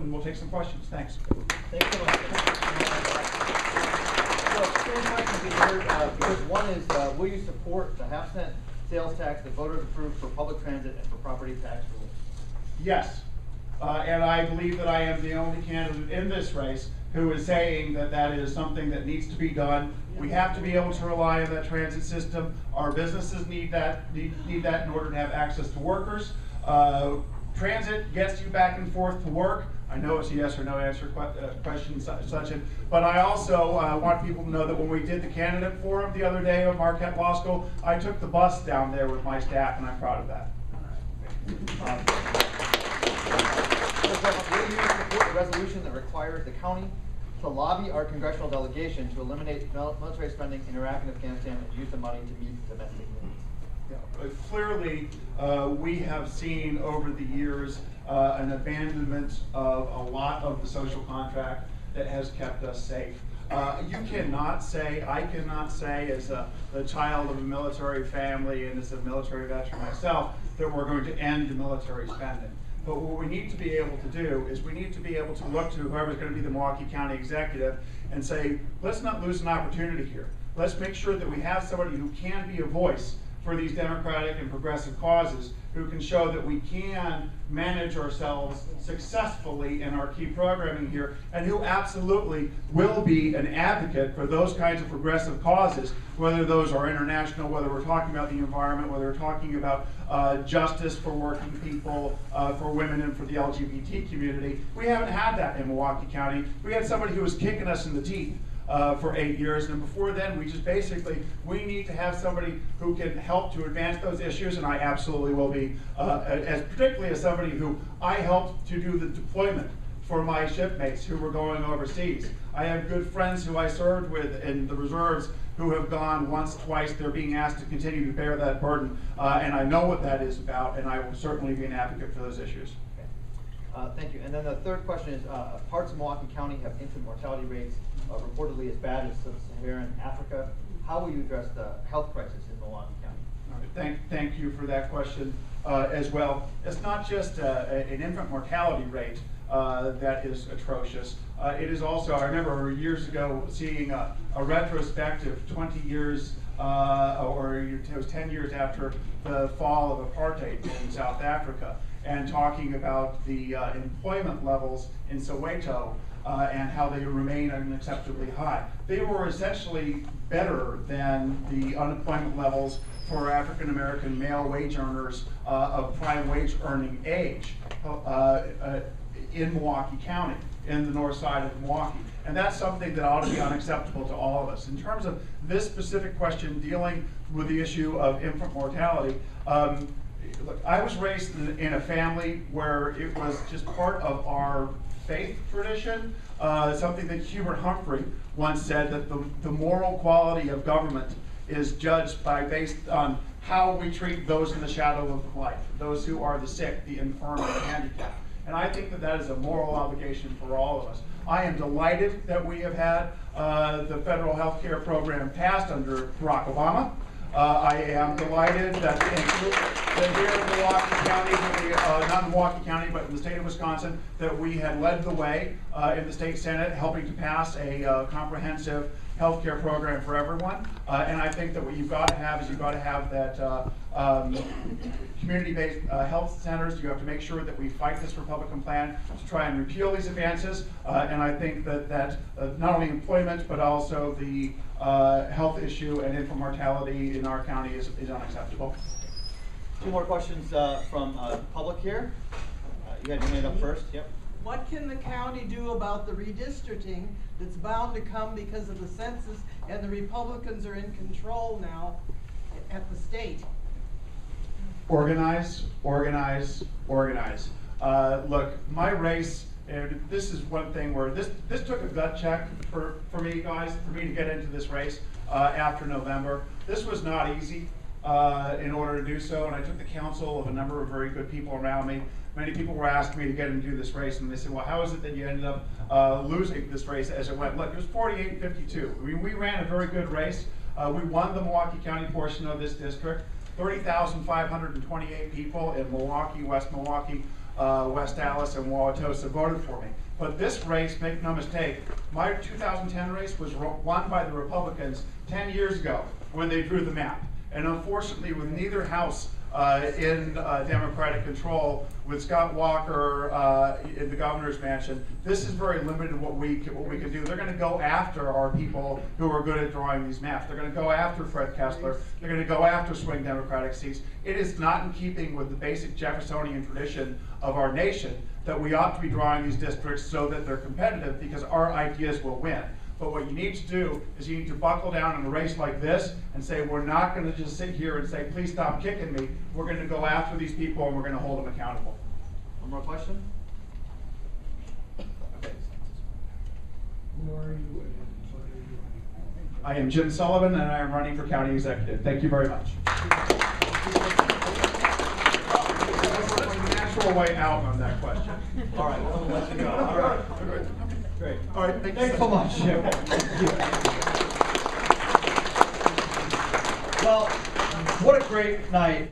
and we'll take some questions. Thanks. Thanks so much. So, three questions we heard, because one is, will you support the half-cent sales tax that voters approved for public transit and for property tax rules? Yes, and I believe that I am the only candidate in this race who is saying that that is something that needs to be done. We have to be able to rely on that transit system. Our businesses need that in order to have access to workers. Transit gets you back and forth to work. I know it's a yes or no answer question, but I also want people to know that when we did the candidate forum the other day at Marquette Law School, I took the bus down there with my staff, and I'm proud of that. Will you support a resolution that requires the county to lobby our congressional delegation to eliminate military spending in Iraq and Afghanistan and use the money to meet domestic needs? Yeah, clearly, we have seen over the years an abandonment of a lot of the social contract that has kept us safe. You cannot say, I cannot say as the child of a military family and as a military veteran myself, that we're going to end the military spending. But what we need to be able to do is we need to be able to look to whoever's going to be the Milwaukee County executive and say, let's not lose an opportunity here. Let's make sure that we have somebody who can be a voice for these democratic and progressive causes, who can show that we can manage ourselves successfully in our key programming here, and who absolutely will be an advocate for those kinds of progressive causes, whether those are international, whether we're talking about the environment, whether we're talking about justice for working people, for women, and for the LGBT community. We haven't had that in Milwaukee County. We had somebody who was kicking us in the teeth for 8 years, and before then we just basically, we need to have somebody who can help to advance those issues, and I absolutely will be, particularly as somebody who I helped to do the deployment for my shipmates who were going overseas. I have good friends who I served with in the reserves who have gone once, twice. They're being asked to continue to bear that burden, and I know what that is about, and I will certainly be an advocate for those issues. Thank you. And then the third question is, parts of Milwaukee County have infant mortality rates reportedly as bad as Sub-Saharan Africa. How will you address the health crisis in Milwaukee County? All right. Thank you for that question as well. It's not just an infant mortality rate that is atrocious. It is also, I remember years ago seeing a retrospective 20 years or it was 10 years after the fall of apartheid in South Africa, and talking about the employment levels in Soweto and how they remain unacceptably high. They were essentially better than the unemployment levels for African American male wage earners of prime wage earning age in Milwaukee County, in the north side of Milwaukee. And that's something that ought to be unacceptable to all of us. In terms of this specific question dealing with the issue of infant mortality, look, I was raised in a family where it was just part of our faith tradition, something that Hubert Humphrey once said, that the moral quality of government is judged based on how we treat those in the shadow of life, those who are the sick, the infirm, and the handicapped. And I think that that is a moral obligation for all of us. I am delighted that we have had the federal health care program passed under Barack Obama. I am delighted that here in Milwaukee County, not in Milwaukee County, but in the state of Wisconsin, that we had led the way in the state Senate, helping to pass a comprehensive health care program for everyone. And I think that what you've got to have is you've got to have that community-based health centers. You have to make sure that we fight this Republican plan to try and repeal these advances. And I think that not only employment, but also the health issue and infant mortality in our county is unacceptable. Two more questions from public here. You had your hand up first. Yep. What can the county do about the redistricting that's bound to come because of the census, and the Republicans are in control now at the state? Organize, organize, organize. Look, my race, and this is one thing where this took a gut check for me, guys, for me to get into this race after November. This was not easy in order to do so, and I took the counsel of a number of very good people around me. Many people were asking me to get into this race, and they said, well, how is it that you ended up losing this race as it went? Look, it was 48-52. I mean, we ran a very good race. We won the Milwaukee County portion of this district. 30,528 people in Milwaukee, West Milwaukee, West Dallas and Wauwatosa voted for me. But this race, make no mistake, my 2010 race was won by the Republicans 10 years ago when they drew the map. And unfortunately, with neither house in Democratic control, with Scott Walker in the governor's mansion, this is very limited what we can do. They're going to go after our people who are good at drawing these maps. They're going to go after Fred Kessler. They're going to go after swing Democratic seats. It is not in keeping with the basic Jeffersonian tradition of our nation that we ought to be drawing these districts so that they're competitive, because our ideas will win. But what you need to do is you need to buckle down in a race like this and say, we're not going to just sit here and say, please stop kicking me. We're going to go after these people and we're going to hold them accountable. One more question? Okay. Who are you and what are you running? I am Jim Sullivan and I am running for county executive. Thank you very much. Natural way out on that question. All right, we'll let you go. All right. Great. All right, Thanks so much, Jim. Well, what a great night.